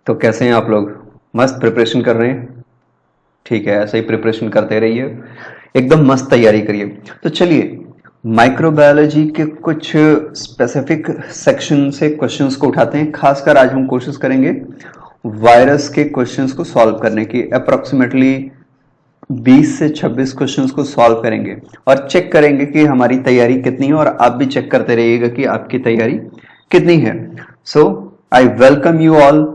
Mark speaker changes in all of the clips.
Speaker 1: तो कैसे हैं आप लोग? मस्त प्रिपरेशन कर रहे हैं? ठीक है, ऐसे ही प्रिपरेशन करते रहिए, एकदम मस्त तैयारी करिए। तो चलिए माइक्रोबायोलॉजी के कुछ स्पेसिफिक सेक्शन से क्वेश्चंस को उठाते हैं। खासकर आज हम कोशिश करेंगे वायरस के क्वेश्चंस को सॉल्व करने की। अप्रोक्सीमेटली 20 से 26 क्वेश्चंस को सॉल्व करेंगे और चेक करेंगे कि हमारी तैयारी कितनी है, और आप भी चेक करते रहिएगा कि आपकी तैयारी कितनी है। So I welcome you all.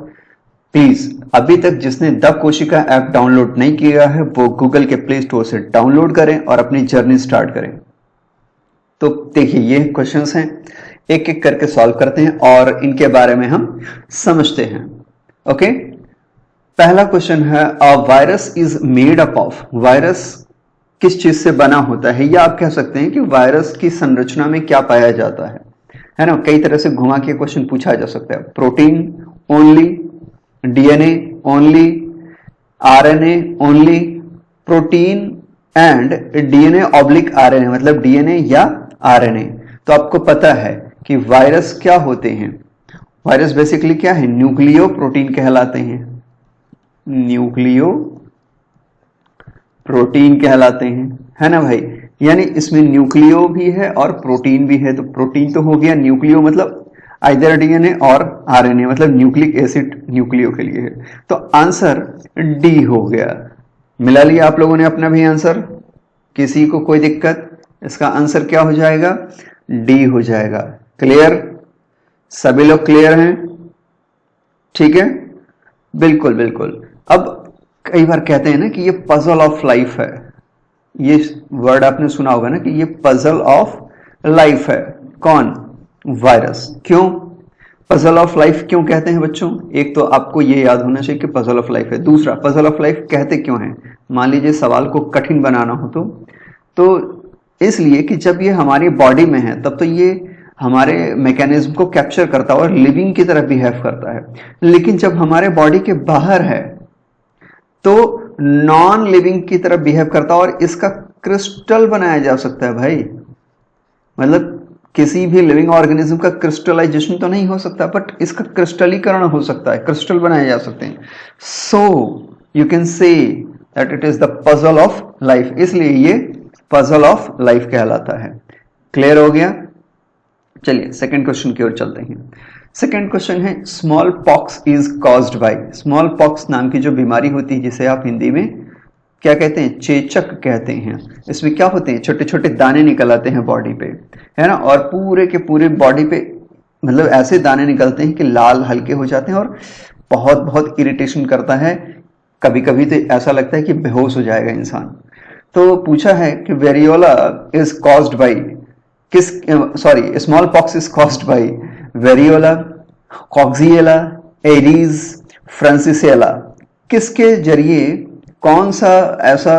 Speaker 1: Please अभी तक जिसने द कोशिका ऐप डाउनलोड नहीं किया है वो गूगल के प्ले स्टोर से डाउनलोड करें और अपनी जर्नी स्टार्ट करें। तो देखिए ये क्वेश्चंस हैं, एक एक करके सॉल्व करते हैं और इनके बारे में हम समझते हैं। ओके, पहला क्वेश्चन है a virus is made up of. Virus किस चीज से बना होता है, या आप कह सकते हैं कि वायरस की संरचना में क्या पाया जाता है ना। कई तरह से घुमा के क्वेश्चन पूछा जा सकता है। Protein only, DNA only, RNA only, protein and DNA oblique RNA, मतलब डीएनए या आरएनए। तो आपको पता है कि वायरस क्या होते हैं। वायरस बेसिकली क्या है, न्यूक्लियो प्रोटीन कहलाते हैं। न्यूक्लियो प्रोटीन कहलाते हैं, है ना भाई। यानी इसमें न्यूक्लियो भी है और प्रोटीन भी है। तो प्रोटीन तो हो गया, न्यूक्लियो मतलब आइदर डीएनए और आरएनए, मतलब न्यूक्लिक एसिड न्यूक्लियो के लिए है। तो आंसर डी हो गया। मिला लिया आप लोगों ने अपना भी आंसर, किसी को कोई दिक्कत? इसका आंसर क्या हो जाएगा, डी हो जाएगा। क्लियर, सभी लोग क्लियर हैं? ठीक है, बिल्कुल बिल्कुल। अब कई बार कहते हैं ना कि ये पजल ऑफ लाइफ है। ये वर्ड आपने सुना होगा ना कि ये पजल ऑफ लाइफ है। कौन? वायरस। क्यों पजल ऑफ लाइफ क्यों कहते हैं बच्चों? एक तो आपको ये याद होना चाहिए कि पजल ऑफ लाइफ है। दूसरा, पजल ऑफ लाइफ कहते क्यों हैं? मान लीजिए सवाल को कठिन बनाना हो तो इसलिए कि जब ये हमारी बॉडी में है तब तो ये हमारे मैकेनिज्म को कैप्चर करता है और लिविंग की तरह बिहेव करता है। लेकिन जब हमारे बॉडी के बाहर है तो नॉन लिविंग की तरह बिहेव करता है, और इसका क्रिस्टल बनाया जा सकता है भाई। मतलब किसी भी लिविंग ऑर्गेनिज्म का क्रिस्टलाइजेशन तो नहीं हो सकता, बट इसका क्रिस्टलीकरण हो सकता है, क्रिस्टल बनाए जा सकते हैं। So you can say that it is the puzzle of life, इसलिए ये पजल ऑफ लाइफ कहलाता है। क्लियर हो गया? चलिए सेकंड क्वेश्चन की ओर चलते हैं। सेकंड क्वेश्चन है small pox is caused bye. Small pox नाम की जो बीमारी होती है, जिसे आप हिंदी में क्या कहते हैं, चेचक कहते हैं। इसमें क्या होते हैं, छोटे छोटे दाने निकल आते हैं बॉडी पे, है ना। और पूरे के पूरे बॉडी पे मतलब ऐसे दाने निकलते हैं कि लाल हल्के हो जाते हैं और बहुत बहुत इरिटेशन करता है। कभी कभी तो ऐसा लगता है कि बेहोश हो जाएगा इंसान। तो पूछा है कि वेरियोला इज कॉज्ड बाई किस, sorry small pox is caused by variola, coxiella, एरीज, फ्रांसिसेला। किसके जरिए, कौन सा ऐसा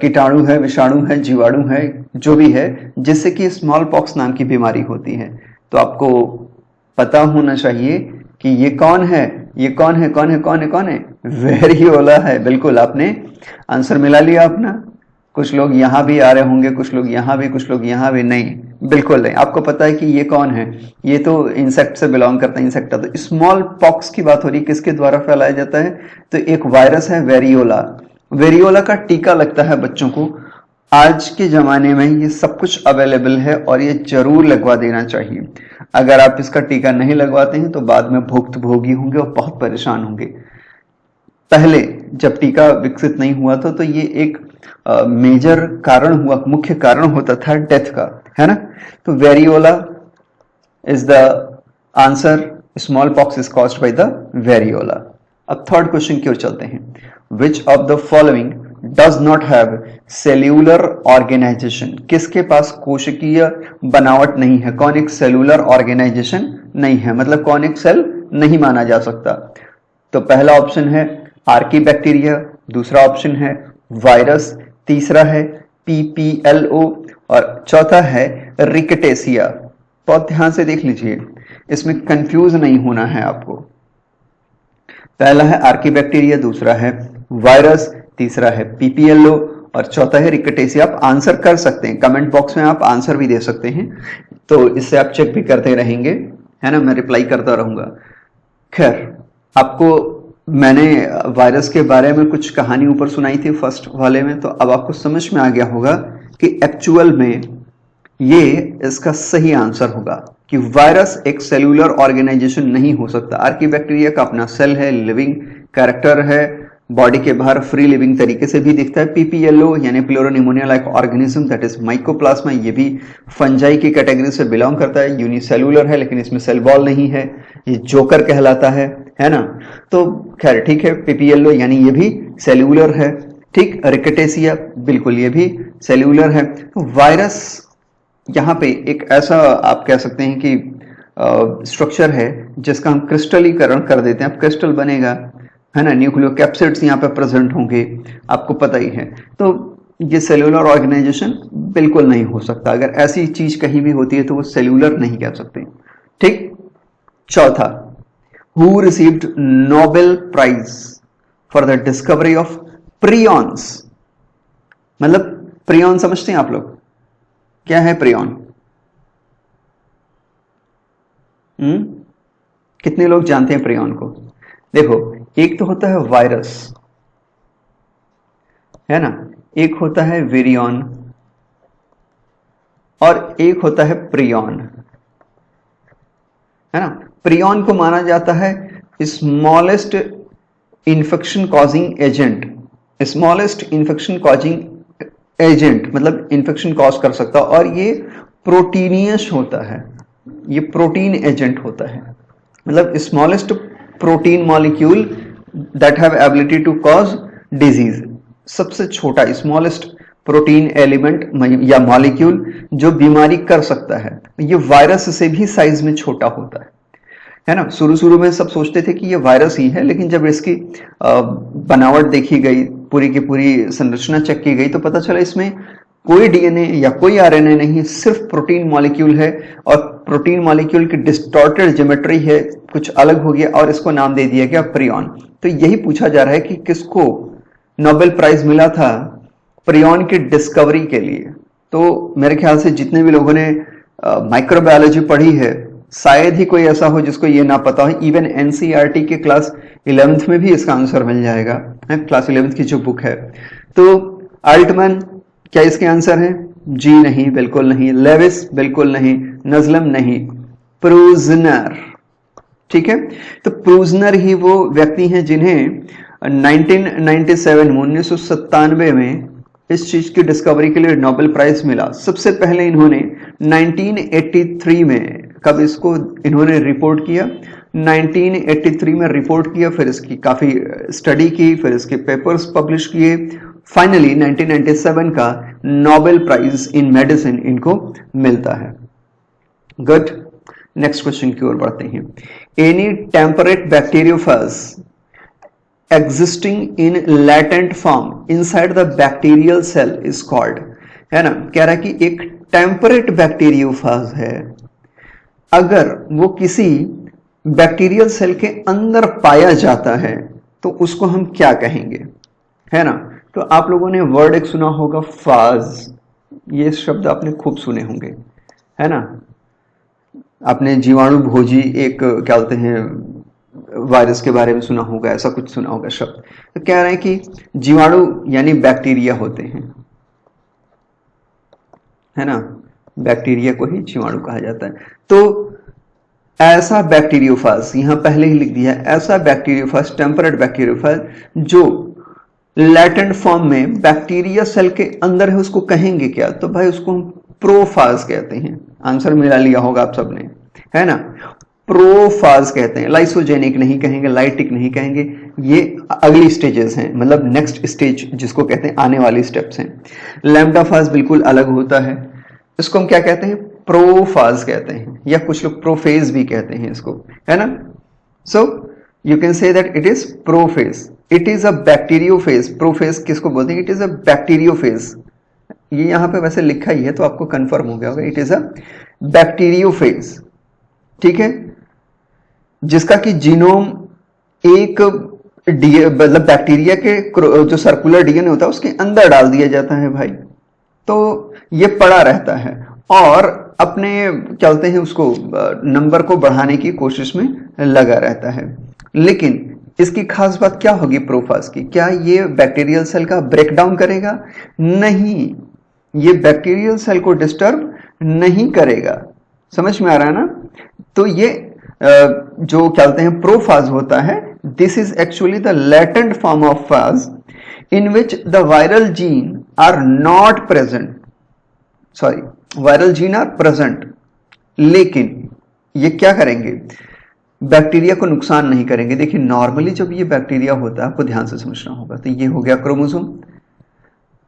Speaker 1: कीटाणु है, विषाणु है, जीवाणु है, जो भी है, जिससे कि स्मॉल पॉक्स नाम की बीमारी होती है। तो आपको पता होना चाहिए कि ये कौन है, ये कौन है, कौन है, कौन है, कौन है? वेरियोला है। बिल्कुल, आपने आंसर मिला लिया अपना। कुछ लोग यहां भी आ रहे होंगे, कुछ लोग यहां भी, कुछ लोग यहां भी। नहीं, बिल्कुल नहीं। आपको पता है कि ये कौन है, ये तो इंसेक्ट से बिलोंग करता है, इंसेक्ट। तो स्मॉल पॉक्स की बात हो रही है, किसके द्वारा फैलाया जाता है? तो एक वायरस है वेरियोला। वेरियोला का टीका लगता है बच्चों को। आज के जमाने में ये सब कुछ अवेलेबल है और ये जरूर लगवा देना चाहिए। अगर आप इसका टीका नहीं लगवाते हैं तो बाद में भुक्तभोगी होंगे और बहुत परेशान होंगे। पहले जब टीका विकसित नहीं हुआ था तो ये एक मेजर कारण हुआ, मुख्य कारण होता था डेथ का, है ना। तो variola is the answer. Small pox is caused by the variola. अब थर्ड क्वेश्चन की ओर चलते हैं। Which of the following does not have cellular organisation. किसके पास कोशिकीय बनावट नहीं है? कौन एक सेल्यूलर ऑर्गेनाइजेशन नहीं है, मतलब कौन एक सेल नहीं माना जा सकता? तो पहला ऑप्शन है आर्कीबैक्टीरिया, दूसरा ऑप्शन है वायरस, तीसरा है पीपीएलओ और चौथा है रिकेटेसिया। बहुत ध्यान से देख लीजिए, इसमें कंफ्यूज नहीं होना है आपको। पहला है आर्कीबैक्टीरिया, दूसरा है वायरस, तीसरा है पीपीएलओ और चौथा है रिकेटेसिया। आप आंसर कर सकते हैं, कमेंट बॉक्स में आप आंसर भी दे सकते हैं, तो इससे आप चेक भी करते रहेंगे, है ना। मैं रिप्लाई करता रहूंगा। खैर, आपको मैंने वायरस के बारे में कुछ कहानी ऊपर सुनाई थी फर्स्ट वाले में, तो अब आपको समझ में आ गया होगा कि एक्चुअल में ये इसका सही आंसर होगा कि वायरस एक सेलुलर ऑर्गेनाइजेशन नहीं हो सकता। आर्कीबैक्टीरिया का अपना सेल है, लिविंग कैरेक्टर है, बॉडी के बाहर फ्री लिविंग तरीके से भी दिखता है। पीपीएलओ यानी pleuropneumonia like organism, that is mycoplasma, ये भी फंजाई की कैटेगरी से बिलोंग करता है। यूनिसेलुलर है लेकिन इसमें सेल वॉल नहीं है, ये जोकर कहलाता है ना। तो खैर ठीक है, पीपीएलओ यानी ये भी सेल्यूलर है। ठीक, रिकेटेसिया बिल्कुल ये भी सेल्यूलर है। तो वायरस यहाँ पे एक ऐसा आप कह सकते हैं कि स्ट्रक्चर है जिसका हम क्रिस्टलीकरण कर देते हैं। अब क्रिस्टल बनेगा, है ना, न्यूक्लियोकैप्सिड्स यहाँ पे प्रेजेंट होंगे, आपको पता ही है। तो ये सेल्यूलर ऑर्गेनाइजेशन बिल्कुल नहीं हो सकता। अगर ऐसी चीज कहीं भी होती है तो वो सेल्यूलर नहीं कह सकते। ठीक, चौथा, who received Nobel prize for the discovery of prions. मतलब प्रियॉन समझते हैं आप लोग, क्या है प्रियॉन? कितने लोग जानते हैं प्रियॉन को? देखो, एक तो होता है वायरस, है ना, एक होता है विरियन और एक होता है प्रियॉन, है ना। प्रियॉन को माना जाता है smallest infection causing agent. Smallest infection causing agent मतलब इन्फेक्शन कॉज कर सकता है, और ये प्रोटीनियस होता है, ये प्रोटीन एजेंट होता है। मतलब smallest protein molecule that have ability to cause disease. सबसे छोटा स्मॉलेस्ट प्रोटीन एलिमेंट या मॉलिक्यूल जो बीमारी कर सकता है, ये वायरस से भी साइज में छोटा होता है ना। शुरू में सब सोचते थे कि ये वायरस ही है, लेकिन जब इसकी बनावट देखी गई, पूरी की पूरी संरचना चेक की गई, तो पता चला इसमें कोई डीएनए या कोई आरएनए नहीं, सिर्फ प्रोटीन मॉलिक्यूल है, और प्रोटीन मॉलिक्यूल की डिस्टॉर्टेड ज्योमेट्री है, कुछ अलग हो गया और इसको नाम दे दिया गया प्रियॉन। तो यही पूछा जा रहा है कि किसको नोबेल प्राइज मिला था प्रियॉन की डिस्कवरी के लिए। तो मेरे ख्याल से जितने भी लोगों ने माइक्रोबायोलॉजी पढ़ी है, शायद ही कोई ऐसा हो जिसको ये ना पता हो। इवन एनसीईआरटी के क्लास 11th में भी इसका आंसर मिल जाएगा, क्लास 11th की जो बुक है। तो अल्टमैन क्या इसके आंसर है? जी नहीं, बिल्कुल नहीं। लेविस बिल्कुल नहीं। नजलम नहीं। प्रूजनर, ठीक है। तो प्रूजनर ही वो व्यक्ति हैं जिन्हें 1997 में इस चीज की डिस्कवरी के लिए नोबेल प्राइज मिला। सबसे पहले इन्होंने 1983 में, कब इसको इन्होंने रिपोर्ट किया? 1983 में रिपोर्ट किया, फिर इसकी काफी स्टडी की, फिर इसके पेपर्स पब्लिश किए। फाइनली 1997 का नोबेल प्राइज इन मेडिसिन इनको मिलता है। गुड, नेक्स्ट क्वेश्चन की ओर बढ़ते हैं। Any temperate bacteriophage existing in latent form inside the bacterial cell is called, है ना। कह रहा है कि एक टेम्परेट बैक्टीरियोफेज है, अगर वो किसी बैक्टीरियल सेल के अंदर पाया जाता है तो उसको हम क्या कहेंगे, है ना। तो आप लोगों ने वर्ड एक सुना होगा, फाज। ये शब्द आपने खूब सुने होंगे, है ना। आपने जीवाणु भोजी एक क्या बोलते हैं वायरस के बारे में सुना होगा, ऐसा कुछ सुना होगा शब्द। तो कह रहे हैं कि जीवाणु यानी बैक्टीरिया होते हैं, है ना। बैक्टीरिया को ही जीवाणु कहा जाता है। तो ऐसा बैक्टीरियोफेज, यहां पहले ही लिख दिया है, ऐसा बैक्टीरियोफेज, टेम्परेट बैक्टीरियोफेज जो लैटेंट फॉर्म में बैक्टीरिया सेल के अंदर है, उसको कहेंगे क्या? तो भाई उसको हम प्रोफाज कहते हैं। आंसर मिला लिया होगा आप सबने, है ना। प्रोफाज कहते हैं, लाइसोजेनिक नहीं कहेंगे, लाइटिक नहीं कहेंगे, ये अगली स्टेजेस हैं, मतलब नेक्स्ट स्टेज जिसको कहते हैं, आने वाली स्टेप्स हैं। लैम्डाफाज बिल्कुल अलग होता है, इसको हम क्या कहते हैं? प्रोफाज कहते हैं, या कुछ लोग प्रोफेज भी कहते हैं इसको, है ना। So you can say that it is prophase, it is a bacteriophage. Prophase किसको बोलते हैं? It is a bacteriophage. ये यहां पे वैसे लिखा ही है तो आपको कंफर्म हो गया होगा, इट इज अ बैक्टीरियोफेज, ठीक है। जिसका कि जीनोम एक मतलब बैक्टीरिया के जो सर्कुलर डीएनए होता है उसके अंदर डाल दिया जाता है भाई। तो ये पड़ा रहता है और अपने क्या बोलते हैं उसको नंबर को बढ़ाने की कोशिश में लगा रहता है। लेकिन इसकी खास बात क्या होगी प्रोफाज की? क्या ये बैक्टीरियल सेल का ब्रेकडाउन करेगा? नहीं, ये बैक्टीरियल सेल को डिस्टर्ब नहीं करेगा। समझ में आ रहा है ना? तो ये जो क्या बोलते हैं प्रोफाज होता है, this is actually the latent form of phage in which the viral gene are not present, sorry viral gene are present, लेकिन ये क्या करेंगे? बैक्टीरिया को नुकसान नहीं करेंगे। देखिए नॉर्मली जब ये बैक्टीरिया होता है, आपको ध्यान से समझना होगा, तो ये हो गया क्रोमोसोम।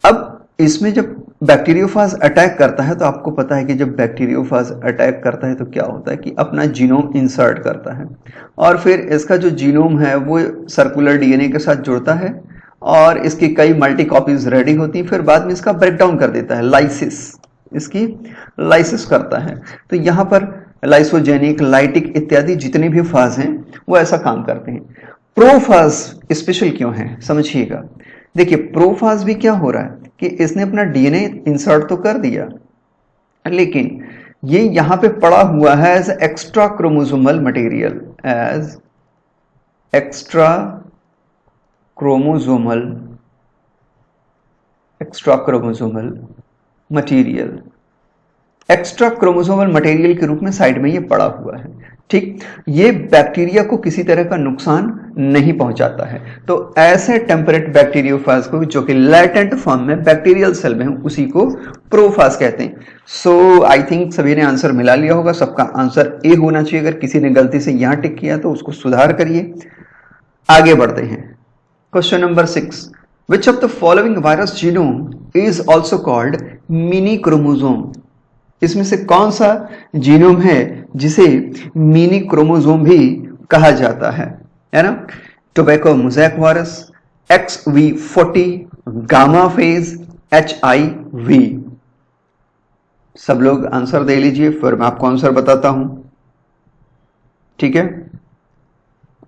Speaker 1: अब इसमें जब बैक्टीरियोफाज अटैक करता है, तो आपको पता है कि जब बैक्टीरियोफाज अटैक करता है तो क्या होता है कि अपना जीनोम इंसर्ट करता है और फिर इसका जो जीनोम है वो सर्कुलर डीएनए के साथ जुड़ता है और इसकी कई मल्टी कॉपीज रेडी होती हैं, फिर बाद में इसका ब्रेकडाउन कर देता है, लाइसिस, इसकी लाइसिस करता है। तो यहाँ पर लाइसोजेनिक, लाइटिक इत्यादि जितने भी फाज हैं वो ऐसा काम करते हैं। प्रोफाज स्पेशल क्यों है समझिएगा। देखिए प्रोफाज भी क्या हो रहा है कि इसने अपना डीएनए इंसर्ट तो कर दिया, लेकिन ये यहां पे पड़ा हुआ है as extra chromosomal material, as extra chromosomal material, extra chromosomal material के रूप में साइड में ये पड़ा हुआ है। ठीक, ये बैक्टीरिया को किसी तरह का नुकसान नहीं पहुंचाता है। तो ऐसे टेम्परेट बैक्टीरियोफाज को, जो कि लैटेंट फॉर्म में बैक्टीरियल सेल में है, उसी को प्रोफाज कहते हैं। सो आई थिंक सभी ने आंसर मिला लिया होगा। सबका आंसर ए होना चाहिए। अगर किसी ने गलती से यहां टिक किया तो उसको सुधार करिए। आगे बढ़ते हैं। Question number 6, which of the following virus genome is also called mini chromosome? इसमें से कौन सा जीनोम है जिसे मिनी क्रोमोसोम भी कहा जाता है ना? Tobacco mosaic virus, XV40, gamma phase, HIV। सब लोग आंसर दे लीजिए, फिर मैं आपको आंसर बताता हूं। ठीक है,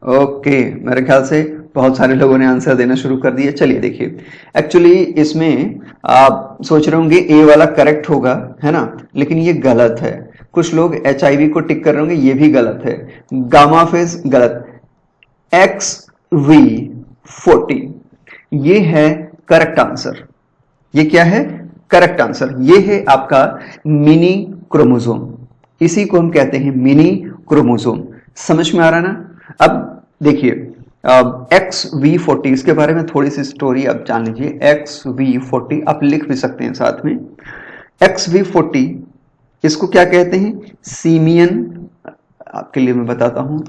Speaker 1: ओके, मेरे ख्याल से बहुत सारे लोगों ने आंसर देना शुरू कर दिया। चलिए देखिए, एक्चुअली इसमें आप सोच रहे होंगे ए वाला करेक्ट होगा, है ना, लेकिन ये गलत है। कुछ लोग HIV को टिक कर रहे होंगे, ये भी गलत है। गामा फेज गलत, XV40 ये है करेक्ट आंसर। ये क्या है? Correct answer. ये है आपका मिनी क्रोमोसोम, इसी को हम कहते हैं मिनी क्रोमोसोम। समझ में आ रहा ना? अब देखिए XV40, इसके बारे में थोड़ी सी स्टोरी आप जान लीजिए। XV40 आप लिख भी सकते हैं साथ में। XV40 इसको क्या कहते हैं? सीमियन, आपके लिए मैं बताता हूं।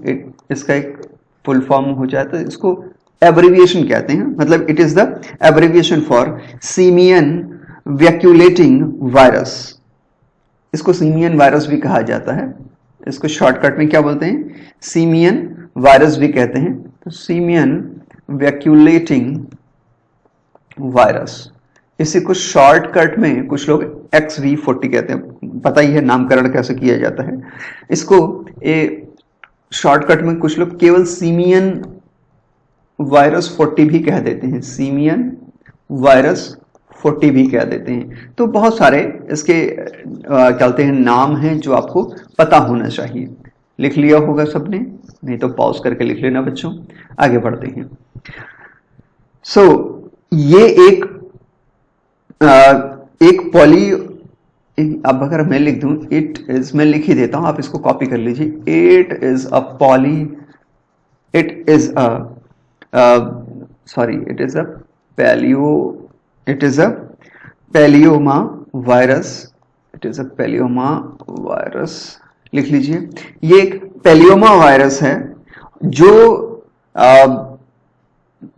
Speaker 1: इसका एक फुल फॉर्म हो जाए तो इसको एब्रिविएशन कहते हैं, मतलब it is the abbreviation for simian vacuolating virus. इसको सीमियन वायरस भी कहा जाता है। इसको शॉर्टकट में क्या बोलते हैं? सीमियन वायरस भी कहते हैं। तो सीमियन वैक्यूलेटिंग वायरस, इसी को शॉर्टकट में कुछ लोग XV40 कहते हैं। पता ही है नामकरण कैसे किया जाता है। इसको शॉर्टकट में कुछ लोग केवल सीमियन वायरस 40 भी कह देते हैं, सीमियन वायरस 40 भी कह देते हैं। तो बहुत सारे इसके क्या कहते हैं नाम हैं जो आपको पता होना चाहिए। लिख लिया होगा सबने, नहीं तो पॉज करके लिख लेना बच्चों। आगे बढ़ते हैं। सो ये एक पॉली, अब अगर मैं लिख दूं इट इज, मैं लिख ही देता हूं, आप इसको कॉपी कर लीजिए। इट इज अ पैलियोमा वायरस, लिख लीजिए। ये एक पैलियोमा वायरस है जो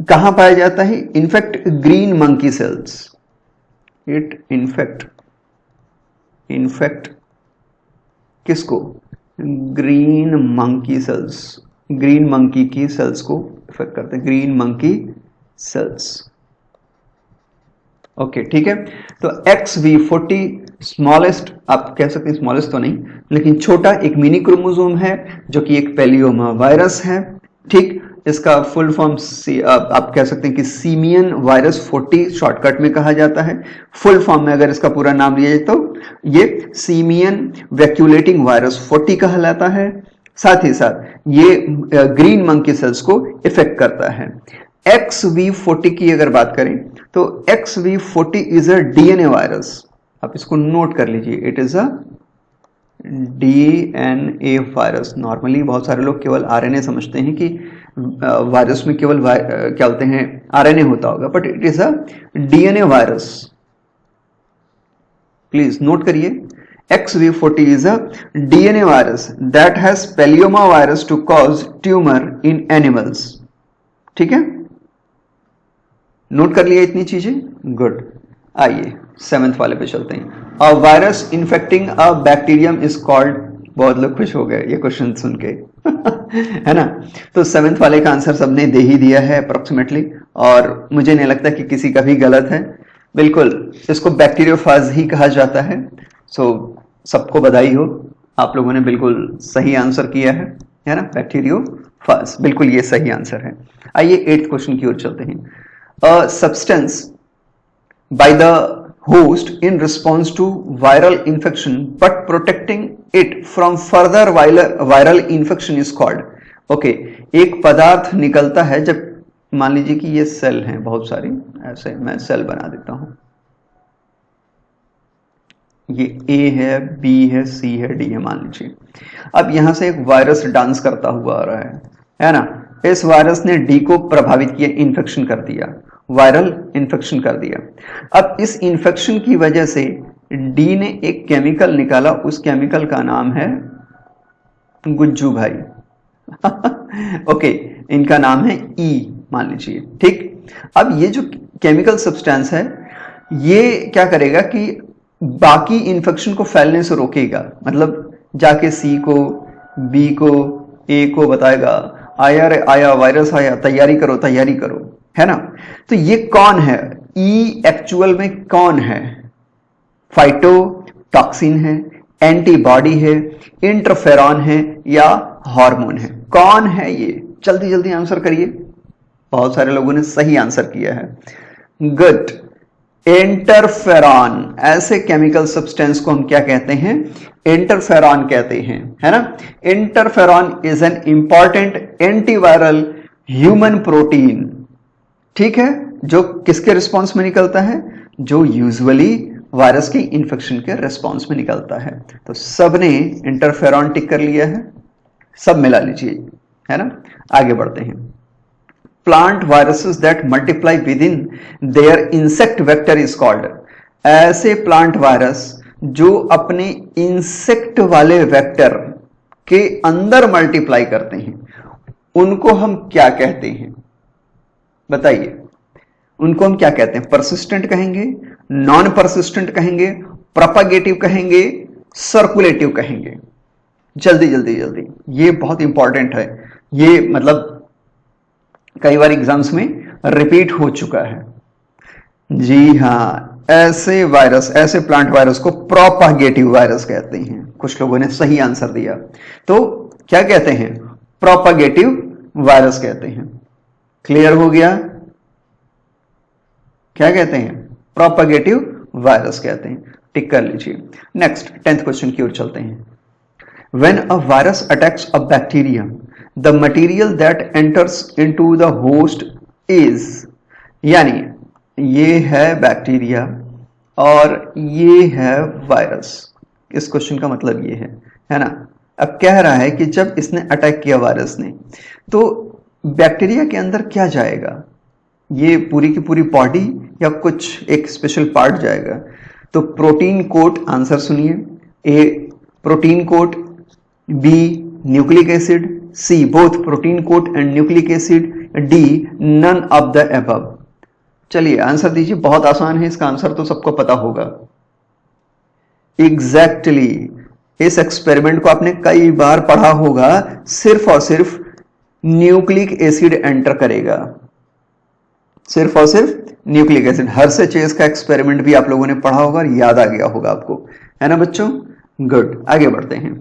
Speaker 1: कहां पाया जाता है? Infect green monkey cells. It infect किसको? Green monkey cells. Green monkey की सेल्स को इफेक्ट करते हैं, ग्रीन मंकी सेल्स। ओके, ठीक है। तो XV40 स्मॉलेस्ट, आप कह सकते हैं स्मॉलेस्ट तो नहीं, लेकिन छोटा एक मिनी क्रोमोसोम है जो कि एक पैलियोमा वायरस है। ठीक, इसका फुल फॉर्म आप कह सकते हैं कि सीमियन वायरस 40 शॉर्टकट में कहा जाता है। फुल फॉर्म में अगर इसका पूरा नाम लिया जाए तो ये सीमियन वैक्यूलेटिंग वायरस 40 कहलाता है। साथ ही साथ ये ग्रीन मंकी सेल्स को इफेक्ट करता है। XV40 की अगर बात करें तो XV40 is a DNA virus. आप इसको नोट कर लीजिए, it is a DNA virus. Normally बहुत सारे लोग केवल आरएनए समझते हैं कि वायरस में केवल क्या बोलते हैं आरएनए होता होगा, but it is a DNA virus. Please note करिए, XV40 is a DNA virus that has papillomavirus to cause tumor in animals। ठीक है, नोट कर लिया इतनी चीजें, गुड। आइए 7th वाले पे चलते हैं। A virus infecting a bacterium is called, बहुत लोग खुश हो गए ये क्वेश्चन सुन के है ना। तो 7th वाले का आंसर सबने दे ही दिया है अप्रोक्सीमेटली, और मुझे नहीं लगता कि किसी का भी गलत है। बिल्कुल, इसको बैक्टीरियोफाज ही कहा जाता है। सो सबको बधाई हो, आप लोगों ने बिल्कुल सही आंसर किया है ना, बैक्टीरियोफाज, बिल्कुल ये सही आंसर है। आइए 8th क्वेश्चन की ओर चलते हैं। A substance by the host in response to viral infection but protecting it from further viral infection is called। Okay, एक पदार्थ निकलता है जब, मान लीजिए कि ये सेल हैं बहुत सारी, ऐसे मैं सेल बना देता हूं, ये ए है, बी है, सी है, डी है मान लीजिए। अब यहां से एक वायरस डांस करता हुआ आ रहा है ना। इस वायरस ने डी को प्रभावित किया, इन्फेक्शन कर दिया, वायरल इन्फेक्शन कर दिया। अब इस इन्फेक्शन की वजह से डी ने एक केमिकल निकाला, उस केमिकल का नाम है गुज्जू भाई ओके, इनका नाम है ई मान लीजिए। ठीक, अब ये जो केमिकल सब्सटेंस है ये क्या करेगा कि बाकी इन्फेक्शन को फैलने से रोकेगा। मतलब जाके सी को, बी को, ए को बताएगा आया रे आया, वायरस आया, तैयारी करो तैयारी करो, है ना। तो ये कौन है, ई एक्चुअल में कौन है, फाइटोटॉक्सिन है, एंटीबॉडी है, इंटरफेरॉन है या हार्मोन है, कौन है ये? जल्दी जल्दी आंसर करिए। बहुत सारे लोगों ने सही आंसर किया है, गुड। इंटरफेरॉन, ऐसे केमिकल सब्सटेंस को हम क्या कहते हैं, इंटरफेरॉन कहते हैं, है ना। Interferon is an important antiviral human protein, ठीक है, जो किसके रिस्पॉन्स में निकलता है, जो यूजुअली वायरस की इंफेक्शन के रिस्पॉन्स में निकलता है। तो सबने इंटरफेरॉन टिक कर लिया है, सब मिला लीजिए, है ना। आगे बढ़ते हैं। Plant viruses that multiply with in their insect vector is called. ऐसे प्लांट वायरस जो अपने इंसेक्ट वाले वेक्टर के अंदर मल्टीप्लाई करते हैं, उनको हम क्या कहते हैं बताइए? उनको हम क्या कहते हैं? परसिस्टेंट कहेंगे, नॉन परसिस्टेंट कहेंगे, प्रोपागेटिव कहेंगे, सर्कुलेटिव कहेंगे? जल्दी जल्दी जल्दी, ये बहुत इंपॉर्टेंट है, ये मतलब कई बार एग्जाम्स में रिपीट हो चुका है। जी हां, ऐसे वायरस, ऐसे प्लांट वायरस को प्रोपागेटिव वायरस कहते हैं। कुछ लोगों ने सही आंसर दिया, तो क्या कहते हैं? प्रोपागेटिव वायरस कहते हैं। क्लियर हो गया? क्या कहते हैं? प्रोपागेटिव वायरस कहते हैं, टिक कर लीजिए। नेक्स्ट 10th क्वेश्चन की ओर चलते हैं। When a virus attacks a bacterium, the material that enters into the host is, यानी ये है बैक्टीरिया और ये है वायरस। इस क्वेश्चन का मतलब ये है ना। अब कह रहा है कि जब इसने अटैक किया वायरस ने, तो बैक्टीरिया के अंदर क्या जाएगा? ये पूरी की पूरी बॉडी या कुछ एक स्पेशल पार्ट जाएगा? तो प्रोटीन कोट, आंसर सुनिए, A protein coat, B nucleic acid, C both protein coat and nucleic acid, D none of the above. चलिए आंसर दीजिए, बहुत आसान है, इसका आंसर तो सबको पता होगा। एग्जैक्टली, इस एक्सपेरिमेंट को आपने कई बार पढ़ा होगा, सिर्फ और सिर्फ न्यूक्लिक एसिड एंटर करेगा, सिर्फ और सिर्फ न्यूक्लिक एसिड। हर्षे चेस का एक्सपेरिमेंट भी आप लोगों ने पढ़ा होगा और याद आ गया होगा आपको, है ना बच्चों? गुड, आगे बढ़ते हैं।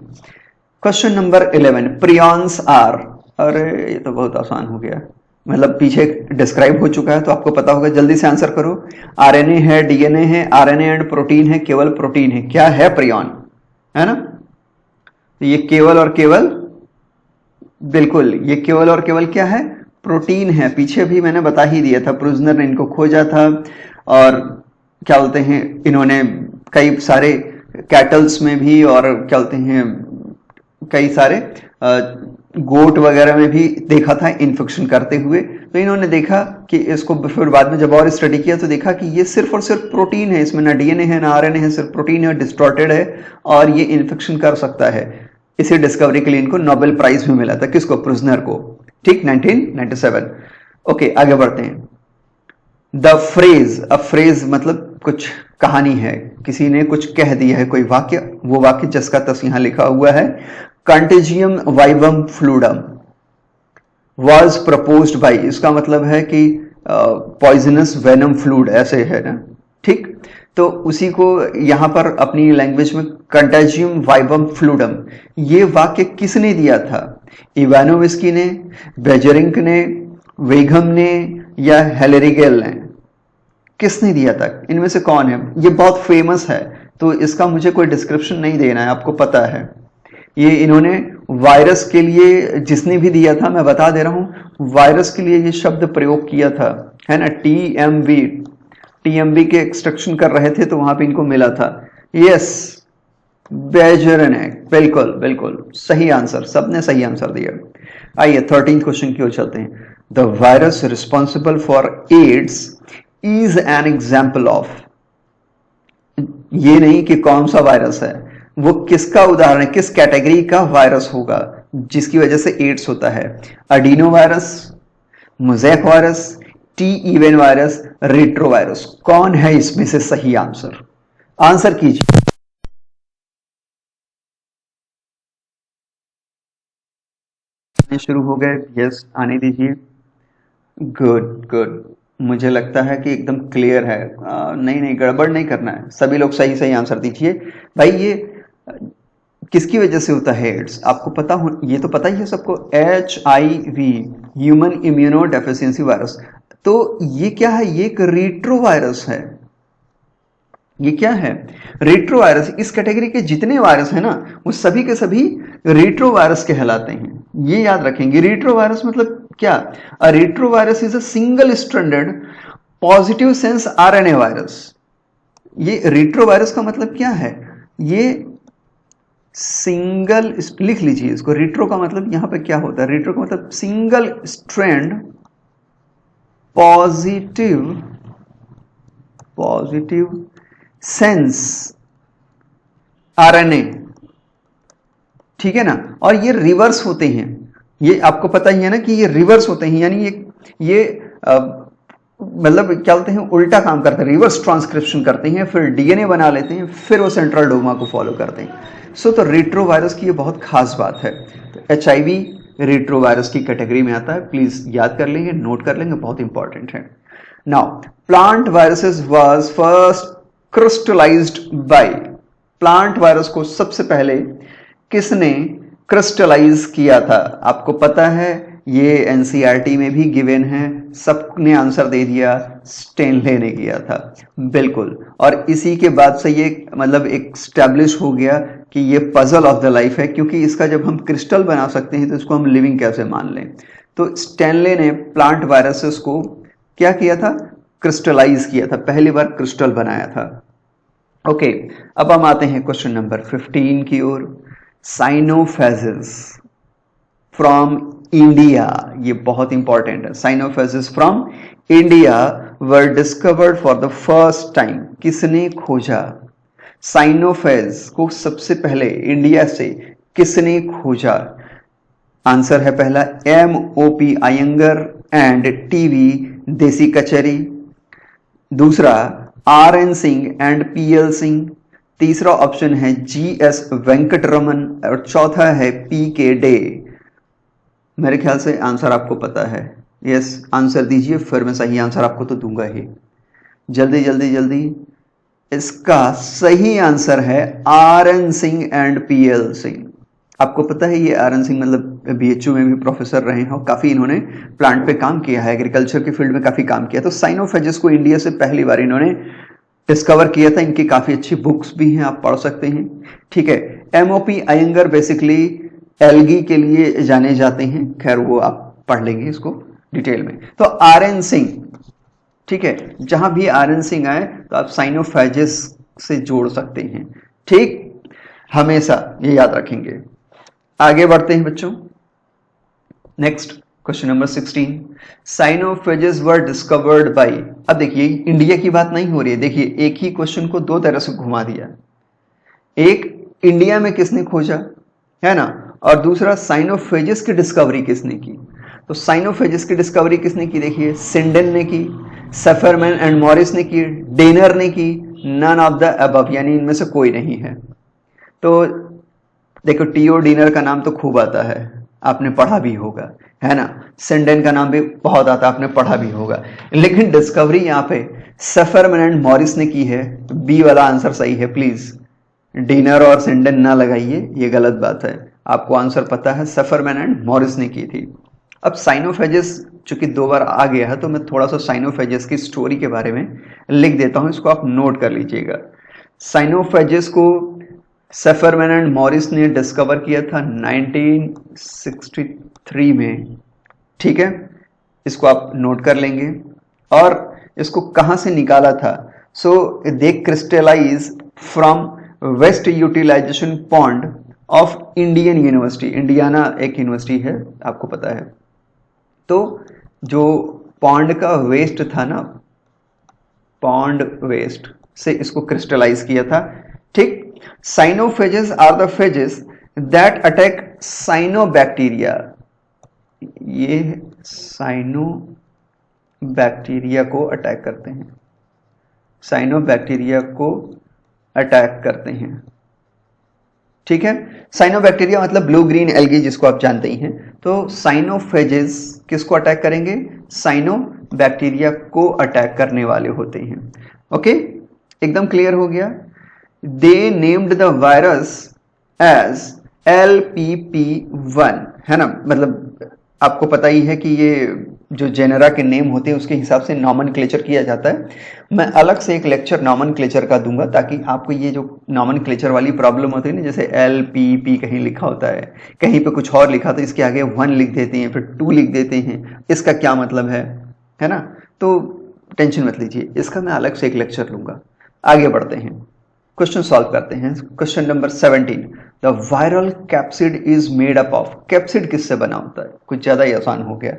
Speaker 1: Question number 11, prions are. अरे ये तो बहुत आसान हो गया, मतलब पीछे डिस्क्राइब हो चुका है तो आपको पता होगा, जल्दी से आंसर करो। आरएनए है, डीएनए है, आरएनए एंड प्रोटीन है, केवल प्रोटीन है, क्या है? प्रियॉन, है ना। तो ये केवल और केवल बिल्कुल, ये केवल और केवल क्या है, प्रोटीन है। पीछे भी मैंने बता ही दिया था, प्रूजनर ने इनको खोजा था और क्या बोलते हैं, इन्होंने कई सारे कैटल्स में भी और क्या बोलते हैं कई सारे गोट वगैरह में भी देखा था इन्फेक्शन करते हुए। तो इन्होंने देखा कि इसको, फिर बाद में जब और स्टडी किया तो देखा कि ये सिर्फ और सिर्फ प्रोटीन है, इसमें ना डीएनए है ना आरएनए है, सिर्फ प्रोटीन है, डिस्टॉर्टेड है और ये इन्फेक्शन कर सकता है। इसी डिस्कवरी के लिए इनको नोबेल प्राइज भी मिला था, किसको, प्रूजनर को, ठीक, 1997। ओके, आगे बढ़ते हैं। द फ्रेज, अब फ्रेज मतलब कुछ कहानी है, किसी ने कुछ कह दिया है, कोई वाक्य, वो वाक्य जिसका तस यहां लिखा हुआ है, contagium vivum fluidum was proposed by, इसका मतलब है कि पॉइजनस वेनम फ्लूड, ऐसे है ना, ठीक। तो उसी को यहां पर अपनी लैंग्वेज में कंटेजियम वाइवम फ्लूडम, ये वाक्य किसने दिया था, इवानोविस्की ने, बेजरिंक ने, वेगम ने या हेलेरिगेल ने, किसने दिया था, इनमें से कौन है। ये बहुत फेमस है, तो इसका मुझे कोई डिस्क्रिप्शन नहीं देना है, आपको पता है। ये इन्होंने वायरस के लिए, जिसने भी दिया था, मैं बता दे रहा हूं, वायरस के लिए ये शब्द प्रयोग किया था, है ना, टीएमवी के एक्सट्रैक्शन कर रहे थे तो वहां पे इनको मिला था। यस, बेजरेनेक, बिल्कुल बिल्कुल सही आंसर, सबने सही आंसर दिया। आइए 13th क्वेश्चन की ओर चलते हैं। The virus responsible for AIDS is an example of, ये नहीं कि कौन सा वायरस है, वो किसका उदाहरण है, किस कैटेगरी का वायरस होगा जिसकी वजह से एड्स होता है। Adeno virus, mosaic virus, T even virus, retro virus, कौन है इसमें से सही आंसर, आंसर कीजिए। शुरू हो गए, यस आने दीजिए। गुड गुड, मुझे लगता है कि एकदम क्लियर है। नहीं नहीं, गड़बड़ नहीं करना है, सभी लोग सही सही आंसर दीजिए। भाई ये किसकी वजह से होता है एड्स, आपको पता हो, ये तो पता ही है सबको, HIV, human immuno deficiency virus. तो ये क्या है, ये एक रेट्रो वायरस है। ये क्या है, रेट्रो वायरस। इस कैटेगरी के जितने वायरस है ना, वो सभी के सभी रेट्रो वायरस कहलाते हैं, ये याद रखेंगे। रेट्रो वायरस मतलब क्या, a retrovirus is a single stranded positive sense RNA virus. ये रेट्रो वायरस का मतलब क्या है, ये सिंगल, लिख लीजिए इसको, रेट्रो का मतलब यहां पे क्या होता है, रेट्रो का मतलब single strand positive sense RNA, ठीक है ना। और ये रिवर्स होते हैं, ये आपको पता ही है ना कि ये रिवर्स होते हैं, यानी ये मतलब क्या बोलते हैं, उल्टा काम करते हैं, रिवर्स ट्रांसक्रिप्शन करते हैं, फिर डीएनए बना लेते हैं, फिर वो सेंट्रल डोग्मा को फॉलो करते हैं। तो रेट्रो वायरस की ये बहुत खास बात है। तो HIV रेट्रो वायरस की कैटेगरी में आता है, प्लीज याद कर लेंगे, नोट कर लेंगे, बहुत इंपॉर्टेंट है। Now plant viruses was first crystallised by, plant virus को सबसे पहले किसने क्रिस्टलाइज किया था, आपको पता है, ये एनसीईआरटी में भी गिवन है, सबने आंसर दे दिया, स्टेनले ने किया था, बिल्कुल। और इसी के बाद से ये मतलब एक स्टैब्लिश हो गया कि ये पजल ऑफ द लाइफ है, क्योंकि इसका जब हम क्रिस्टल बना सकते हैं तो इसको हम लिविंग कैसे मान लें। तो स्टेनले ने प्लांट वायरसेस को क्या किया था, क्रिस्टलाइज किया था, पहली बार क्रिस्टल बनाया था। ओके, अब हम आते हैं क्वेश्चन नंबर 15 की ओर। साइनोफेजेस फ्रॉम इंडिया, ये बहुत इंपॉर्टेंट है, cyanophages from India were discovered for the first time, किसने खोजा, साइनोफेज को सबसे पहले इंडिया से किसने खोजा। आंसर है पहला MOP अयंगर एंड TV देसी कचरी, दूसरा RN Singh and PL Singh, तीसरा ऑप्शन है GS वेंकटरमन और चौथा है PK डे। मेरे ख्याल से आंसर आपको पता है, यस आंसर दीजिए, फिर मैं सही आंसर आपको तो दूंगा ही, जल्दी जल्दी जल्दी। इसका सही आंसर है RN Singh and PL Singh. आपको पता है ये RN सिंह मतलब BHU में भी प्रोफेसर रहे हैं और काफी इन्होंने प्लांट पे काम किया है, एग्रीकल्चर की फील्ड में काफी काम किया। तो साइनोफेजेस को इंडिया से पहली बार इन्होंने डिस्कवर किया था, इनकी काफी अच्छी बुक्स भी हैं, आप पढ़ सकते हैं, ठीक है। MOP अयंगर बेसिकली एल्गी के लिए जाने जाते हैं, खैर वो आप पढ़ लेंगे इसको डिटेल में। तो आर एन सिंह, ठीक है, जहां भी आर एन सिंह आए तो आप साइनोफेजेस से जोड़ सकते हैं, ठीक, हमेशा ये याद रखेंगे। आगे बढ़ते हैं बच्चों, next question number 16, cyanophages were discovered by. अब देखिए इंडिया की बात नहीं हो रही है, देखिए एक ही क्वेश्चन को दो तरह से घुमा दिया, एक इंडिया में किसने खोजा है ना, और दूसरा साइनोफेजेस की डिस्कवरी किसने की। तो साइनोफेजेस की डिस्कवरी किसने की, देखिए सिंडन ने की, सेफरमैन एंड मॉरिस ने की, डेनर ने की, नन ऑफ द अबव, यानी इनमें से कोई नहीं है। तो देखो टीओ डीनर का नाम तो खूब आता है, आपने पढ़ा भी होगा, है ना, सिंडन का नाम भी बहुत आता है, आपने पढ़ा भी होगा, लेकिन डिस्कवरी यहाँ पे सेफरमैन एंड मॉरिस ने की है, तो बी वाला आंसर सही है। प्लीज डिनर और सिंडन ना लगाइए, ये गलत बात है, आपको आंसर पता है, सेफरमैन एंड मॉरिस ने की थी। अब साइनोफेजेस चूंकि दो बार आ गया है तो मैं थोड़ा सा साइनोफेजेस की स्टोरी के बारे में लिख देता हूं, इसको आप नोट कर लीजिएगा। साइनोफेजेस को सेफरमैन एंड मॉरिस ने डिस्कवर किया था 1963 में, ठीक है, इसको आप नोट कर लेंगे। और इसको कहां से निकाला था, so they crystallize from waste utilization pond of Indian university, Indiana एक यूनिवर्सिटी है, आपको पता है। तो जो पॉन्ड का वेस्ट था ना, पॉन्ड वेस्ट से इसको क्रिस्टलाइज किया था, ठीक। Cyanophages are the phages that attack cyanobacteria, ये साइनोबैक्टीरिया को अटैक करते हैं, साइनोबैक्टीरिया को अटैक करते हैं, ठीक है। साइनोबैक्टीरिया मतलब ब्लू ग्रीन एल्गी जिसको आप जानते ही हैं। तो साइनोफेजेस किसको अटैक करेंगे, साइनोबैक्टीरिया को अटैक करने वाले होते हैं। ओके, एकदम क्लियर हो गया। They named the virus as LPP1, है ना, मतलब आपको पता ही है कि ये जो जेनरा के नेम होते हैं उसके हिसाब से नॉमनक्लेचर किया जाता है। मैं अलग से एक लेक्चर नॉमनक्लेचर का दूंगा ताकि आपको ये जो नॉमनक्लेचर वाली प्रॉब्लम होती है ना, जैसे LPP कहीं लिखा होता है, कहीं पे कुछ और लिखा, तो इसके आगे 1 लिख देते हैं, फिर 2 लिख देते हैं, इसका क्या मतलब है ना। तो टेंशन मत लीजिए, इसका मैं अलग से एक लेक्चर लूंगा। आगे बढ़ते हैं, क्वेश्चन सॉल्व करते हैं। Question number 17, the viral capsid is made up of. Capsid किससे बना होता है, कुछ ज्यादा ही आसान हो गया,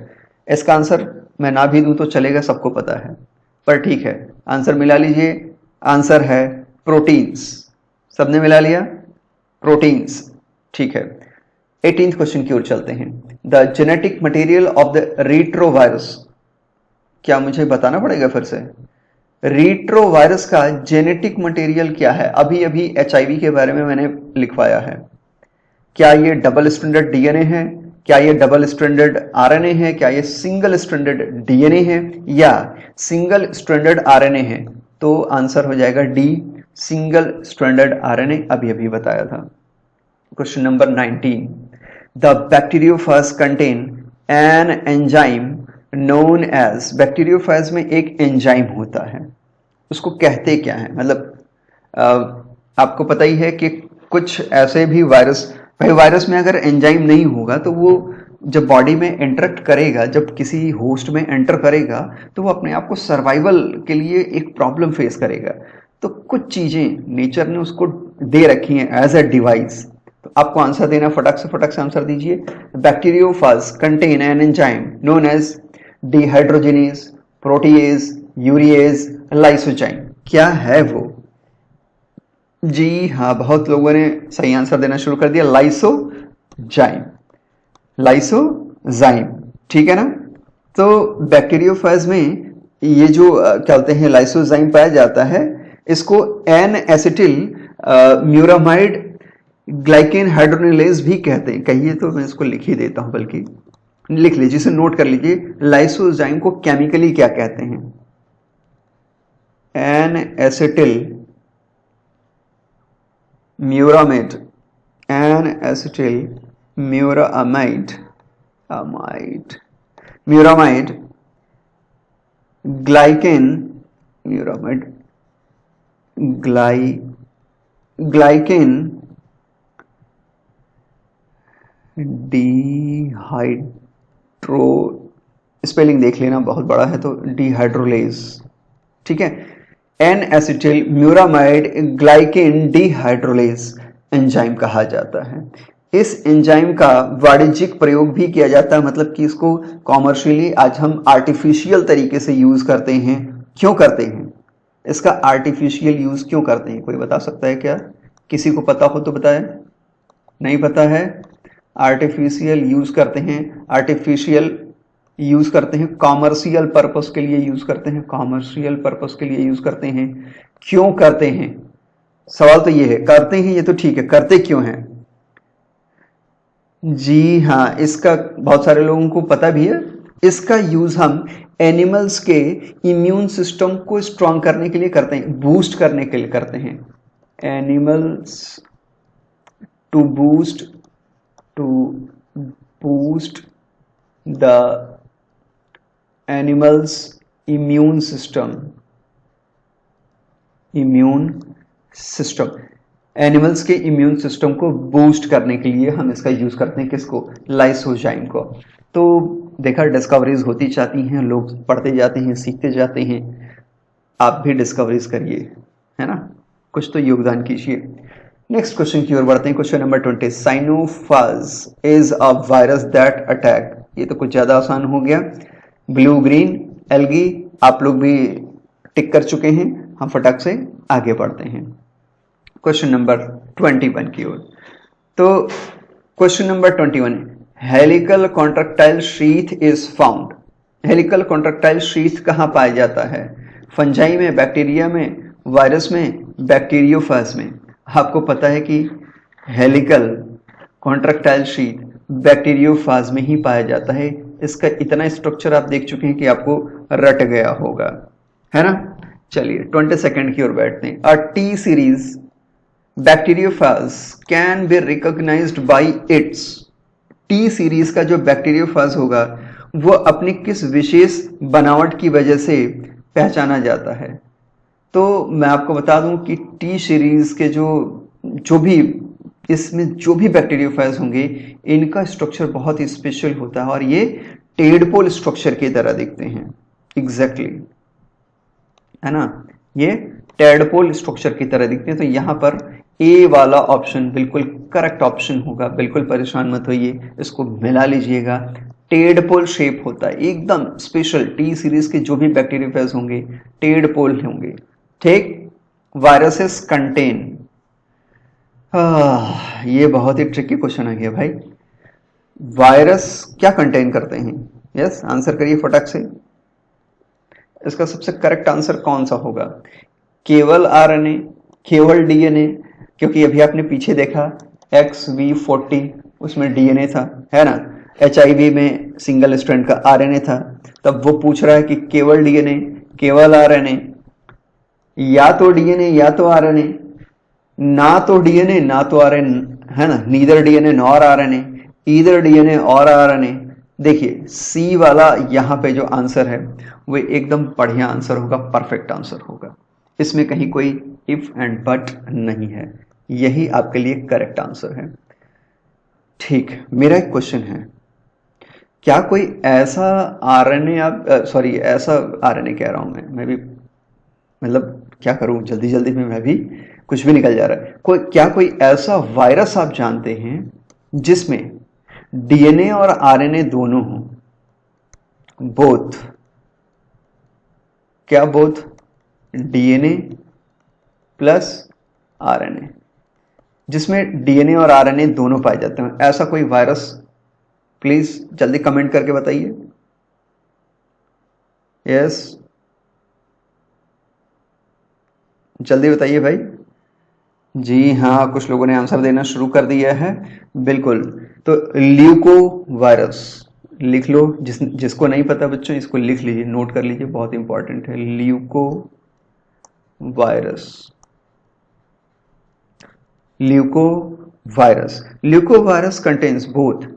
Speaker 1: इसका आंसर मैं ना भी दूं तो चलेगा, सबको पता है, पर ठीक है आंसर मिला लीजिए। आंसर है प्रोटीन्स, सबने मिला लिया, प्रोटीन्स, ठीक है। 18th क्वेश्चन की ओर चलते हैं। The genetic material of the retrovirus, क्या मुझे बताना पड़ेगा फिर से, रेट्रोवायरस का जेनेटिक मटेरियल क्या है। अभी अभी HIV के बारे में मैंने लिखवाया है, क्या ये डबल स्ट्रैंडेड DNA है, क्या ये डबल स्ट्रैंडेड RNA है, क्या ये सिंगल स्ट्रैंडेड DNA है या सिंगल स्ट्रैंडेड RNA है। तो आंसर हो जाएगा D, सिंगल स्ट्रैंडेड RNA, अभी अभी बताया था। Question number 19, the bacteriophage contain an enzyme known as. Bacteriophage में एक एंजाइम होता है, उसको कहते क्या है, मतलब आपको पता ही है कि कुछ ऐसे भी वायरस, भाई वायरस में अगर एंजाइम नहीं होगा तो वो जब बॉडी में इंटरेक्ट करेगा, जब किसी होस्ट में एंटर करेगा तो वो अपने आप को सर्वाइवल के लिए एक प्रॉब्लम फेस करेगा। तो कुछ चीजें नेचर ने उसको दे रखी हैं एज ए डिवाइस। तो आपको आंसर देना, फटक से आंसर दीजिए। Bacteriophage contain an enzyme known as dehydrogenase, protease, urease, lysozyme. क्या है वो, जी हाँ, बहुत लोगों ने सही आंसर देना शुरू कर दिया, लाइसोजाइम, लाइसोजाइम, ठीक है ना। तो बैक्टीरियोफेज में ये जो क्या बोलते हैं लाइसोजाइम पाया जाता है, इसको एन एसिटिल म्यूरामाइड ग्लाइकेन हाइड्रोनिलेज भी कहते हैं। कहिए तो मैं इसको लिख ही देता हूं, बल्कि लिख लीजिए, इसे नोट कर लीजिए, लाइसोजाइम को केमिकली क्या कहते हैं, N acetyl muramide, N acetyl muramide, muramide glycan, muramide glycan dihydro, spelling देख लेना बहुत बड़ा है, तो डिहाइड्रोलेज, ठीक है। N acetyl muramide glycan dihydrolase enzyme कहा जाता है। इस एंजाइम का वाणिज्यिक प्रयोग भी किया जाता है, मतलब कि इसको कॉमर्शियली आज हम आर्टिफिशियल तरीके से यूज करते हैं। क्यों करते हैं इसका आर्टिफिशियल यूज क्यों करते हैं, कोई बता सकता है क्या? किसी को पता हो तो बताए। नहीं पता है? आर्टिफिशियल यूज करते हैं, आर्टिफिशियल यूज करते हैं, कॉमर्शियल पर्पस के लिए यूज करते हैं, कॉमर्शियल पर्पस के लिए यूज करते हैं। क्यों करते हैं, सवाल तो ये है। करते हैं ये तो ठीक है, करते क्यों हैं? जी हाँ, इसका बहुत सारे लोगों को पता भी है। इसका यूज हम एनिमल्स के इम्यून सिस्टम को स्ट्रांग करने के लिए करते हैं, बूस्ट करने के लिए करते हैं। Animals to boost the animals immune system, animals के इम्यून सिस्टम को बूस्ट करने के लिए हम इसका यूज करते हैं। किसको? लाइसोजाइम को। तो देखा, डिस्कवरीज होती जाती हैं, लोग पढ़ते जाते हैं, सीखते जाते हैं। आप भी डिस्कवरीज करिए, है ना, कुछ तो योगदान कीजिए। नेक्स्ट क्वेश्चन की ओर बढ़ते हैं। Question number 20, cyanophage is a virus that attack. ये तो कुछ ज्यादा आसान हो गया। ब्लू ग्रीन एल्गी आप लोग भी टिक कर चुके हैं, हम फटाक से आगे बढ़ते हैं क्वेश्चन नंबर 21 की ओर। तो question number 21, helical contractile sheath is found. Helical contractile sheath कहाँ पाया जाता है? फंजाई में, बैक्टीरिया में, वायरस में, बैक्टीरियोफाज में। आपको पता है कि हेलिकल कॉन्ट्रैक्टाइल शीथ बैक्टीरियोफाज में ही पाया जाता है। इसका इतना स्ट्रक्चर आप देख चुके हैं कि आपको रट गया होगा, है ना। चलिए 22nd की ओर बैठते हैं। A T series bacteriophage can be recognized by its. T series का जो बैक्टीरियोफाज होगा वो अपनी किस विशेष बनावट की वजह से पहचाना जाता है? तो मैं आपको बता दूं कि टी सीरीज के जो भी इसमें जो भी बैक्टीरियोफाज होंगे इनका स्ट्रक्चर बहुत ही स्पेशल होता है और ये टेडपोल स्ट्रक्चर की तरह दिखते हैं। एग्जैक्टली, है ना, ये टेडपोल स्ट्रक्चर की तरह दिखते हैं। तो यहां पर ए वाला ऑप्शन बिल्कुल करेक्ट ऑप्शन होगा। बिल्कुल परेशान मत होइए, इसको मिला लीजिएगा। टेडपोल शेप होता है, एकदम स्पेशल। टी सीरीज के जो भी बैक्टीरियोफाज होंगे टेडपोल होंगे, ठीक। वायरसेस कंटेन, ये बहुत ही ट्रिकी क्वेश्चन आ गया भाई। वायरस क्या कंटेन करते हैं? यस, आंसर करिए फटाक से। इसका सबसे करेक्ट आंसर कौन सा होगा? केवल आरएनए, केवल डीएनए, क्योंकि अभी आपने पीछे देखा XV40 उसमें डीएनए था, है ना। HIV में सिंगल स्ट्रैंड का आरएनए था। तब वो पूछ रहा है कि केवल डीएनए, केवल आरएनए, या तो डीएनए या तो आरएनए, ना तो डीएनए ना तो आरएनए, है ना। Neither DNA nor RNA, either DNA और आरएनए। देखिए सी वाला यहाँ पे जो आंसर है वो एकदम बढ़िया आंसर होगा, परफेक्ट आंसर होगा। इसमें कहीं कोई इफ एंड बट नहीं है, यही आपके लिए करेक्ट आंसर है। ठीक, मेरा एक क्वेश्चन है, क्या कोई ऐसा आरएनए ऐसा आरएनए कह रहा हूं मैं भी, मतलब क्या करूं, जल्दी जल्दी में मैं भी कुछ भी निकल जा रहा है। क्या कोई ऐसा वायरस आप जानते हैं जिसमें डीएनए और आरएनए दोनों हो? बोथ, क्या बोथ? डीएनए प्लस आरएनए, जिसमें डीएनए और आरएनए दोनों पाए जाते हैं, ऐसा कोई वायरस? प्लीज जल्दी कमेंट करके बताइए। यस, जल्दी बताइए भाई। जी हाँ, कुछ लोगों ने आंसर देना शुरू कर दिया है। बिल्कुल, तो ल्यूको वायरस लिख लो। जिसको नहीं पता बच्चों इसको लिख लीजिए, नोट कर लीजिए, बहुत इंपॉर्टेंट है। Leuco virus, leuco virus contains both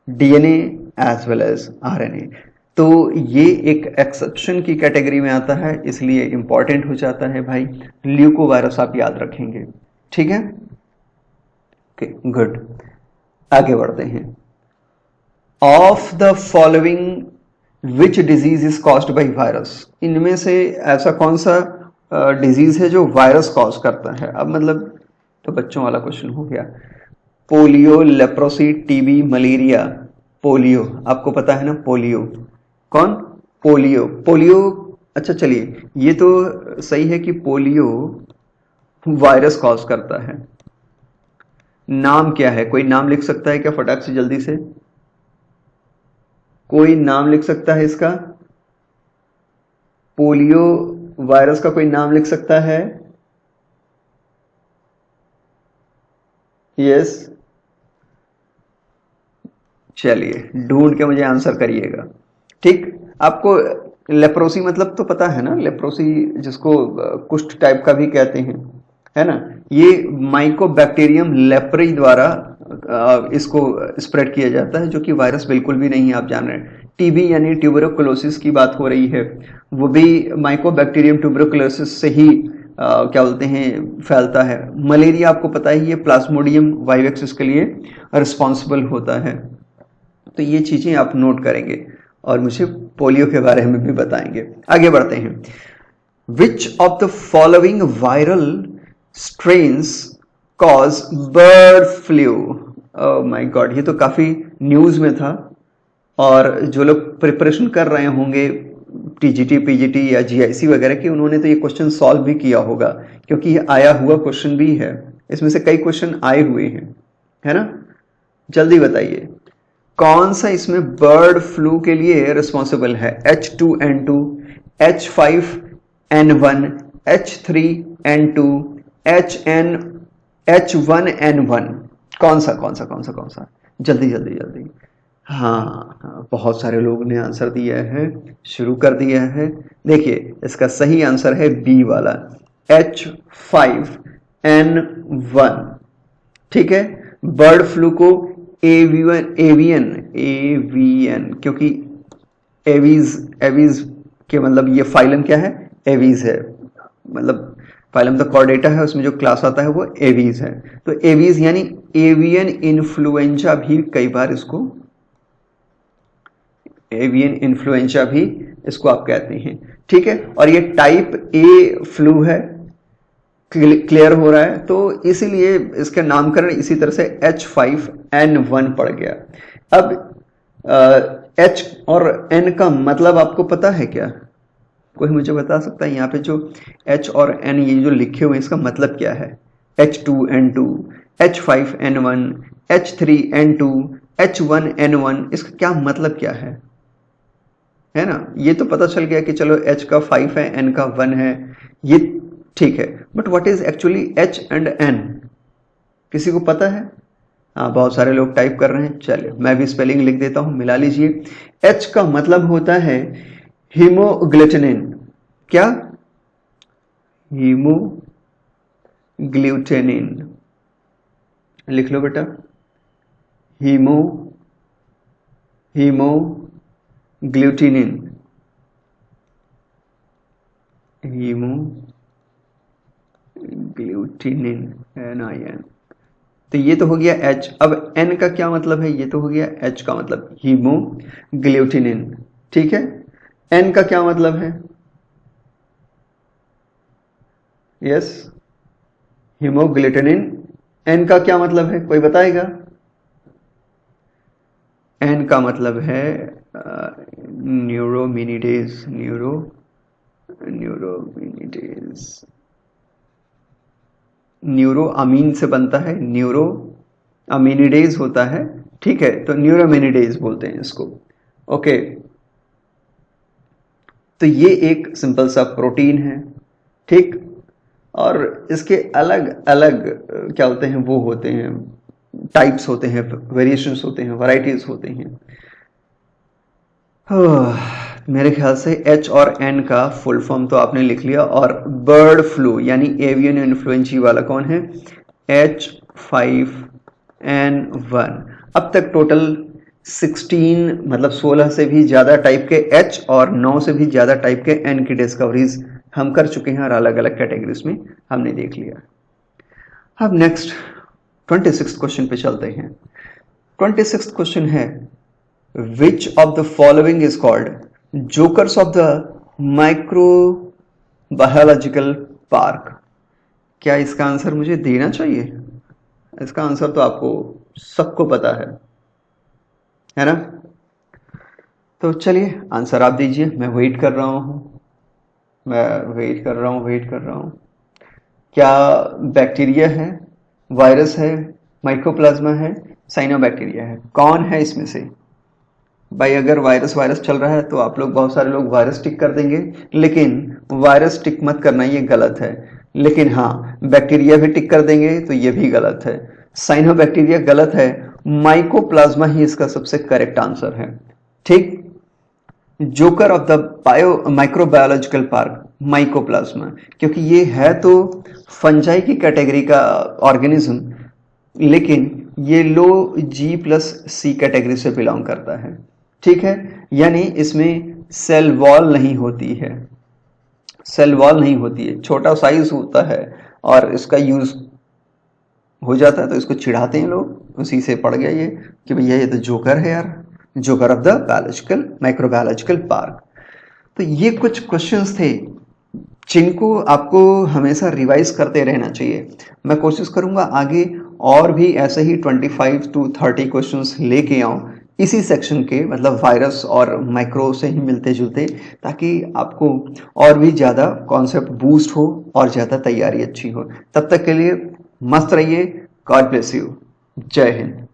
Speaker 1: DNA as well as RNA. तो ये एक एक्सेप्शन की कैटेगरी में आता है, इसलिए इंपॉर्टेंट हो जाता है भाई। ल्यूको वायरस आप याद रखेंगे, ठीक है। ओके, गुड, आगे बढ़ते हैं। Of the following which disease is caused by virus, इनमें से ऐसा कौन सा डिजीज है जो वायरस कॉज करता है। अब मतलब तो बच्चों वाला क्वेश्चन हो गया। Polio, leprosy, TB, malaria. Polio आपको पता है ना, पोलियो कौन, पोलियो, पोलियो। अच्छा चलिए, ये तो सही है कि पोलियो वायरस कॉज करता है। नाम क्या है, कोई नाम लिख सकता है क्या फटाक से जल्दी से, कोई नाम लिख सकता है इसका, पोलियो वायरस का कोई नाम लिख सकता है? यस, चलिए ढूंढ के मुझे आंसर करिएगा। ठीक, आपको लेप्रोसी मतलब तो पता है ना, लेप्रोसी जिसको कुष्ठ टाइप का भी कहते हैं, है ना, ये माइकोबैक्टीरियम लेप्री द्वारा इसको स्प्रेड किया जाता है, जो कि वायरस बिल्कुल भी नहीं है, आप जान रहे हैं। टीबी यानी ट्यूबरकुलोसिस की बात हो रही है, वो भी माइकोबैक्टीरियम ट्यूबरकुलोसिस से ही क्या बोलते हैं फैलता है। मलेरिया आपको पता ही है, प्लाज्मोडियम वाइवेक्सिस के लिए रिस्पॉन्सिबल होता है। तो ये चीजें आप नोट करेंगे और मुझे पोलियो के बारे में भी बताएंगे। आगे बढ़ते हैं। Which of the following viral strains cause bird flu. Oh my God, ये तो काफी न्यूज में था, और जो लोग प्रिपरेशन कर रहे होंगे टीजीटी, पीजीटी या जीआईसी वगैरह की, उन्होंने तो ये क्वेश्चन सॉल्व भी किया होगा, क्योंकि ये आया हुआ क्वेश्चन भी है, इसमें से कई क्वेश्चन आए हुए हैं, है ना। जल्दी बताइए कौन सा इसमें बर्ड फ्लू के लिए रिस्पॉन्सिबल है। H2N2, H5N1, H3N2, H1N1, कौन सा कौन सा कौन सा कौन सा, जल्दी जल्दी जल्दी। हाँ, बहुत सारे लोगों ने आंसर दिया है, शुरू कर दिया है। देखिए इसका सही आंसर है बी वाला, H5N1। ठीक है, बर्ड फ्लू को एवियन, क्योंकि एवीज के मतलब ये फाइलम क्या है, एवीज है, मतलब फाइलम द कॉर्डेटा है, उसमें जो क्लास आता है वो एवीज है। तो एवीज यानी एवियन इन्फ्लुएंजा भी कई बार इसको, एवियन इन्फ्लुएंजा भी इसको आप कहते हैं। ठीक है, और ये टाइप ए फ्लू है, क्लियर हो रहा है, तो इसीलिए इसका नामकरण इसी तरह से H5N1 पड़ गया। अब H और N का मतलब आपको पता है क्या, कोई मुझे बता सकता है? यहाँ पे जो H और N ये जो लिखे हुए हैं इसका मतलब क्या है? H2N2, H5N1, H3N2, H1N1, इसका क्या मतलब क्या है ना। ये तो पता चल गया कि चलो H का 5 है, N का 1 है, ये ठीक है, but what is actually H and N, किसी को पता है? हाँ, बहुत सारे लोग टाइप कर रहे हैं, चलिए मैं भी स्पेलिंग लिख देता हूं, मिला लीजिए। H का मतलब होता है हीमोग्लूटिनिन, क्या? हीमोग्लूटिनिन, लिख लो बेटा, हीमोग्लूटिनिन, हीमोग्लूटिनिन, NIN। तो ये तो हो गया H। अब N का क्या मतलब है? ये तो हो गया H का मतलब हीमोग्लूटिनिन। ठीक है, N का क्या मतलब है? यस, हीमोग्लूटिनिन। N का क्या मतलब है, कोई बताएगा? N का मतलब है न्यूरोमिनिडेज, न्यूरोमिनिडेज, न्यूरो अमीन से बनता है, न्यूरो अमीनिडेज होता है। ठीक है, तो न्यूरोमिनिडेज बोलते हैं इसको। ओके, तो ये एक सिंपल सा प्रोटीन है। ठीक, और इसके अलग अलग क्या होते हैं, वो होते हैं टाइप्स होते हैं, वेरिएशंस होते हैं, वैरायटीज होते हैं। मेरे ख्याल से H और N का फुल फॉर्म तो आपने लिख लिया, और बर्ड फ्लू यानी एवियन इन्फ्लुएंजा वाला कौन है? H5N1। अब तक टोटल 16 मतलब 16 से भी ज्यादा टाइप के H और 9 से भी ज्यादा टाइप के N की डिस्कवरीज हम कर चुके हैं, और अलग अलग कैटेगरीज में हमने देख लिया। अब नेक्स्ट 26 क्वेश्चन पे चलते हैं। 26 क्वेश्चन है, विच of the following is called jokers of the microbiological park? क्या इसका आंसर मुझे देना चाहिए? इसका आंसर तो आपको सबको पता है ना? तो चलिए आंसर आप दीजिए, मैं वेट कर रहा हूँ, वेट कर रहा हूँ। क्या बैक्टीरिया है, वायरस है, माइकोप्लाज्मा है, साइनोबैक्टीरिया है? कौन है इसमें से? भाई अगर वायरस चल रहा है तो आप लोग, बहुत सारे लोग वायरस टिक कर देंगे, लेकिन वायरस टिक मत करना, ये गलत है। लेकिन हाँ, बैक्टीरिया भी टिक कर देंगे तो ये भी गलत है। साइनोबैक्टीरिया गलत है, माइकोप्लाज्मा ही इसका सबसे करेक्ट आंसर है। ठीक, joker of the microbiological park mycoplasma, क्योंकि ये है तो फंजाई की कैटेगरी का ऑर्गेनिज्म, लेकिन ये लो G+C कैटेगरी से बिलोंग करता है। ठीक है, यानी इसमें सेल वॉल नहीं होती है, छोटा साइज होता है और इसका यूज हो जाता है, तो इसको चिढ़ाते हैं लोग, उसी से पड़ गया ये कि भैया ये तो जोकर है यार, joker of the microbiological park. तो ये कुछ क्वेश्चंस थे जिनको आपको हमेशा रिवाइज करते रहना चाहिए। मैं कोशिश करूंगा आगे और भी ऐसे ही 25 to 30 क्वेश्चंस लेके आऊं इसी सेक्शन के, मतलब वायरस और माइक्रो से ही मिलते जुलते, ताकि आपको और भी ज़्यादा कॉन्सेप्ट बूस्ट हो और ज़्यादा तैयारी अच्छी हो। तब तक के लिए मस्त रहिए। God bless you. जय हिंद।